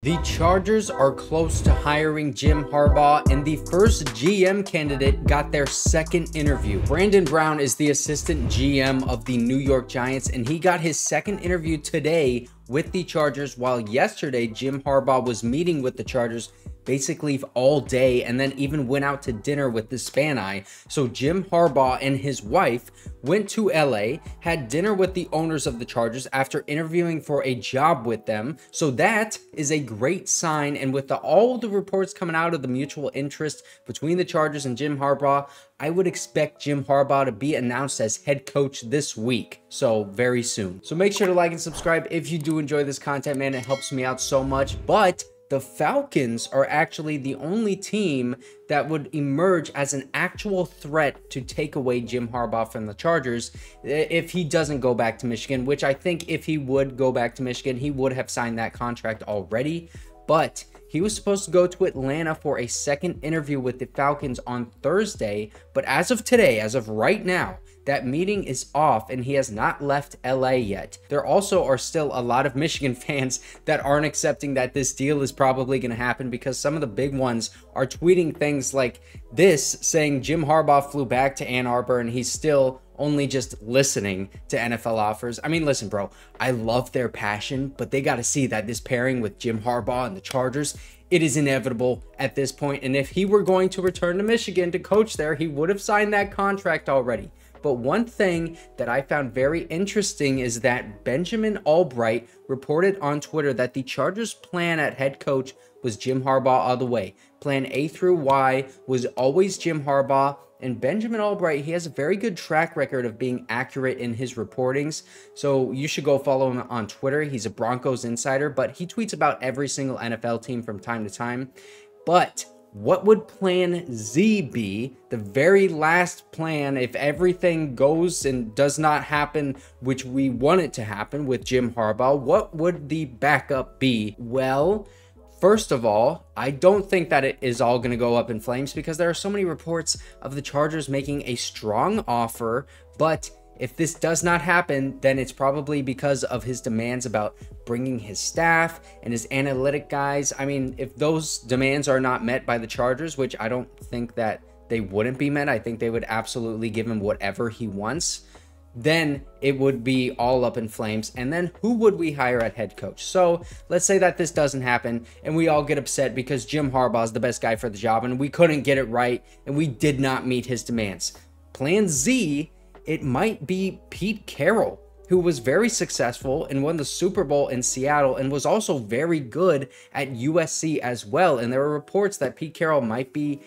The Chargers are close to hiring Jim Harbaugh, and the first GM candidate got their second interview. Brandon Brown is the assistant GM of the New York Giants, and he got his second interview today with the Chargers, while yesterday Jim Harbaugh was meeting with the Chargers basically all day and then even went out to dinner with the Spani. So Jim Harbaugh and his wife went to LA, had dinner with the owners of the Chargers after interviewing for a job with them. So that is a great sign. And with all the reports coming out of the mutual interest between the Chargers and Jim Harbaugh, I would expect Jim Harbaugh to be announced as head coach this week. So very soon. So make sure to like and subscribe if you do enjoy this content, man. It helps me out so much. But the Falcons are actually the only team that would emerge as an actual threat to take away Jim Harbaugh from the Chargers if he doesn't go back to Michigan, which I think if he would go back to Michigan, he would have signed that contract already. But he was supposed to go to Atlanta for a second interview with the Falcons on Thursday. But as of today, as of right now, that meeting is off and he has not left LA yet. There also are still a lot of Michigan fans that aren't accepting that this deal is probably going to happen, because some of the big ones are tweeting things like this, saying Jim Harbaugh flew back to Ann Arbor and he's still only just listening to NFL offers. I mean, listen, bro, I love their passion, but they got to see that this pairing with Jim Harbaugh and the Chargers, it is inevitable at this point. And if he were going to return to Michigan to coach there, he would have signed that contract already. But one thing that I found very interesting is that Benjamin Allbright reported on Twitter that the Chargers' plan at head coach was Jim Harbaugh all the way. Plan A through Y was always Jim Harbaugh. And Benjamin Allbright, he has a very good track record of being accurate in his reportings. So you should go follow him on Twitter. He's a Broncos insider, but he tweets about every single NFL team from time to time. But what would plan Z be, the very last plan, if everything goes and does not happen, which we want it to happen with Jim Harbaugh? What would the backup be? Well, first of all, I don't think that it is all going to go up in flames, because there are so many reports of the Chargers making a strong offer. But if this does not happen, then it's probably because of his demands about bringing his staff and his analytic guys. I mean, if those demands are not met by the Chargers, which I don't think that they wouldn't be met, I think they would absolutely give him whatever he wants, then it would be all up in flames. And then who would we hire at head coach? So let's say that this doesn't happen and we all get upset because Jim Harbaugh is the best guy for the job and we couldn't get it right and we did not meet his demands. Plan Z, it might be Pete Carroll, who was very successful and won the Super Bowl in Seattle and was also very good at USC as well. And there are reports that Pete Carroll might be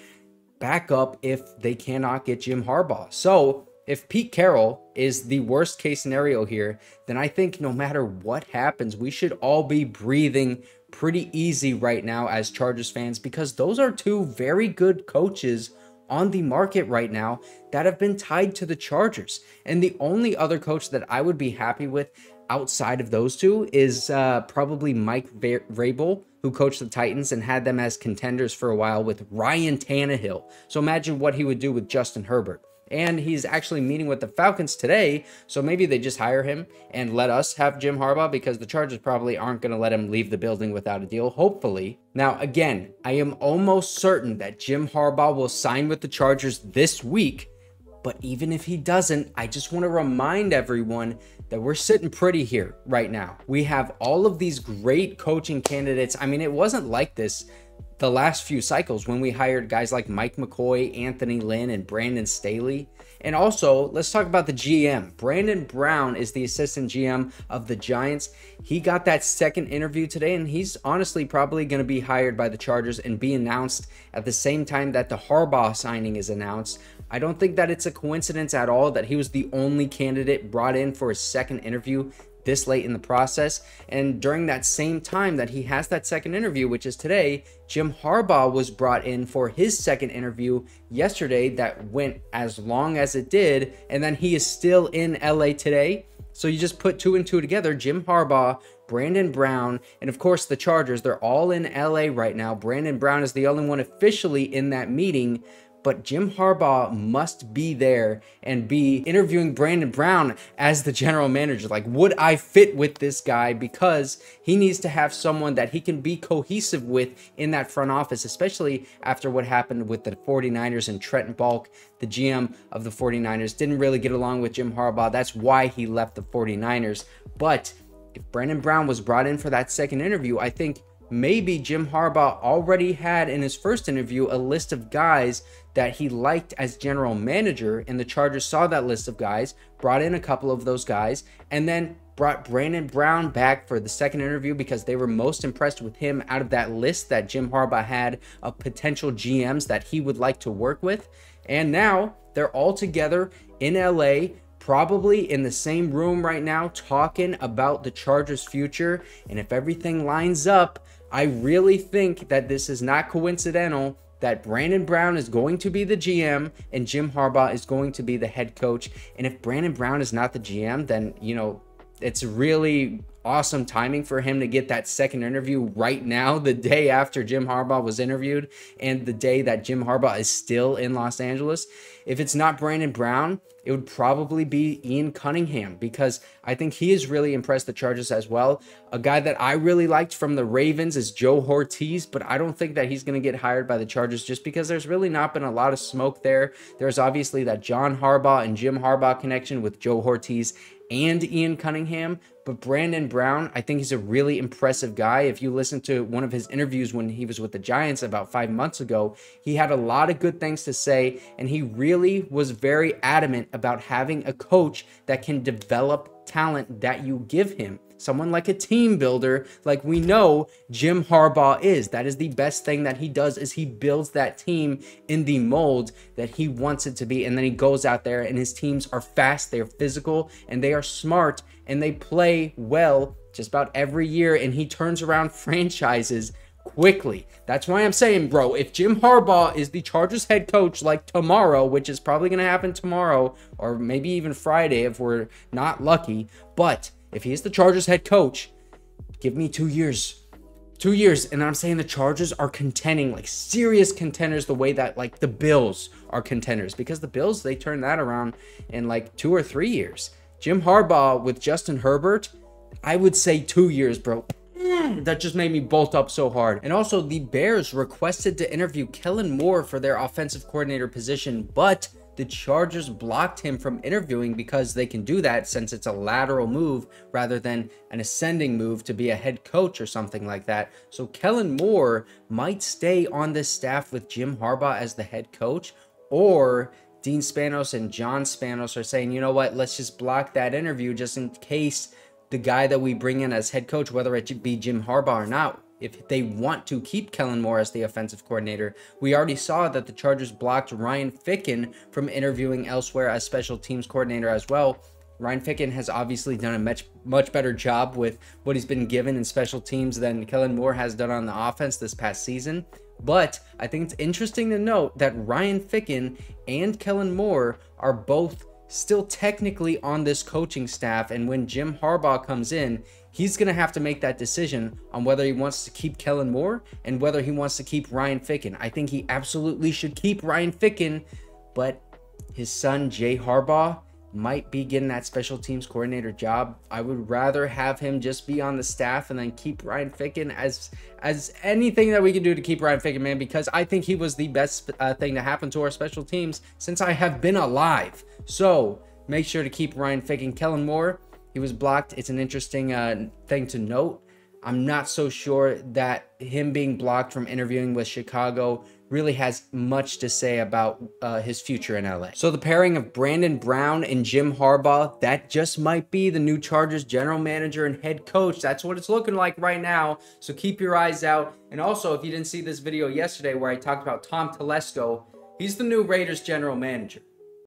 back up if they cannot get Jim Harbaugh. So if Pete Carroll is the worst case scenario here, then I think no matter what happens, we should all be breathing pretty easy right now as Chargers fans, because those are two very good coaches on the market right now that have been tied to the Chargers. And the only other coach that I would be happy with outside of those two is probably Mike Vrabel, who coached the Titans and had them as contenders for a while with Ryan Tannehill. So imagine what he would do with Justin Herbert. And he's actually meeting with the Falcons today, so maybe they just hire him and let us have Jim Harbaugh, because the Chargers probably aren't going to let him leave the building without a deal, hopefully. Now, again, I am almost certain that Jim Harbaugh will sign with the Chargers this week, but even if he doesn't, I just want to remind everyone that we're sitting pretty here right now. We have all of these great coaching candidates. I mean, it wasn't like this the last few cycles when we hired guys like Mike McCoy, Anthony Lynn, and Brandon Staley. And also, let's talk about the GM. Brandon Brown is the assistant GM of the Giants. He got that second interview today, and he's honestly probably going to be hired by the Chargers and be announced at the same time that the Harbaugh signing is announced. I don't think that it's a coincidence at all that he was the only candidate brought in for his second interview this late in the process. And during that same time that he has that second interview, which is today, Jim Harbaugh was brought in for his second interview yesterday that went as long as it did, and then he is still in LA today. So you just put two and two together. Jim Harbaugh, Brandon Brown, and of course the Chargers, they're all in LA right now. Brandon Brown is the only one officially in that meeting, but Jim Harbaugh must be there and be interviewing Brandon Brown as the general manager. Like, would I fit with this guy? Because he needs to have someone that he can be cohesive with in that front office, especially after what happened with the 49ers and Trent Balk, the GM of the 49ers, didn't really get along with Jim Harbaugh. That's why he left the 49ers. But if Brandon Brown was brought in for that second interview, I think maybe Jim Harbaugh already had in his first interview a list of guys that he liked as general manager, and the Chargers saw that list of guys, brought in a couple of those guys, and then brought Brandon Brown back for the second interview because they were most impressed with him out of that list that Jim Harbaugh had of potential GMs that he would like to work with. And now they're all together in LA, probably in the same room right now, talking about the Chargers' future. And if everything lines up, I really think that this is not coincidental that Brandon Brown is going to be the GM and Jim Harbaugh is going to be the head coach. And if Brandon Brown is not the GM, then, you know, it's really awesome timing for him to get that second interview right now, the day after Jim Harbaugh was interviewed and the day that Jim Harbaugh is still in Los Angeles. If it's not Brandon Brown, it would probably be Ian Cunningham, because I think he has really impressed the Chargers as well. A guy that I really liked from the Ravens is Joe Ortiz, but I don't think that he's going to get hired by the Chargers just because there's really not been a lot of smoke there. There's obviously that John Harbaugh and Jim Harbaugh connection with Joe Ortiz and Ian Cunningham, but Brandon Brown, I think he's a really impressive guy. If you listen to one of his interviews when he was with the Giants about 5 months ago, he had a lot of good things to say, and he really was very adamant about having a coach that can develop talent that you give him. Someone like a team builder, like we know Jim Harbaugh is. That is the best thing that he does, is he builds that team in the mold that he wants it to be. And then he goes out there and his teams are fast, they're physical, and they are smart, and they play well just about every year. And he turns around franchises quickly. That's why I'm saying, bro, if Jim Harbaugh is the Chargers head coach like tomorrow, which is probably going to happen tomorrow or maybe even Friday if we're not lucky, but if he's the Chargers head coach, give me 2 years. 2 years. And I'm saying the Chargers are contending, like serious contenders, the way that like the Bills are contenders, because the Bills, they turn that around in like 2 or 3 years. Jim Harbaugh with Justin Herbert, I would say 2 years, bro. That just made me bolt up so hard. And also the Bears requested to interview Kellen Moore for their offensive coordinator position, but the Chargers blocked him from interviewing because they can do that since it's a lateral move rather than an ascending move to be a head coach or something like that. So Kellen Moore might stay on this staff with Jim Harbaugh as the head coach, or Dean Spanos and John Spanos are saying, you know what, let's just block that interview just in case the guy that we bring in as head coach, whether it be Jim Harbaugh or not, if they want to keep Kellen Moore as the offensive coordinator. We already saw that the Chargers blocked Ryan Ficken from interviewing elsewhere as special teams coordinator as well. Ryan Ficken has obviously done a much better job with what he's been given in special teams than Kellen Moore has done on the offense this past season. But I think it's interesting to note that Ryan Ficken and Kellen Moore are both still technically on this coaching staff, and when Jim Harbaugh comes in, he's going to have to make that decision on whether he wants to keep Kellen Moore and whether he wants to keep Ryan Ficken. I think he absolutely should keep Ryan Ficken, but his son Jay Harbaugh might be getting that special teams coordinator job. I would rather have him just be on the staff and then keep Ryan Ficken as anything that we can do to keep Ryan Ficken, man, because I think he was the best thing to happen to our special teams since I have been alive. So make sure to keep Ryan Ficken. Kellen Moore, he was blocked. It's an interesting thing to note. I'm not so sure that him being blocked from interviewing with Chicago really has much to say about his future in LA. So the pairing of Brandon Brown and Jim Harbaugh, that just might be the new Chargers general manager and head coach. That's what it's looking like right now. So keep your eyes out. And also, if you didn't see this video yesterday where I talked about Tom Telesco, he's the new Raiders general manager.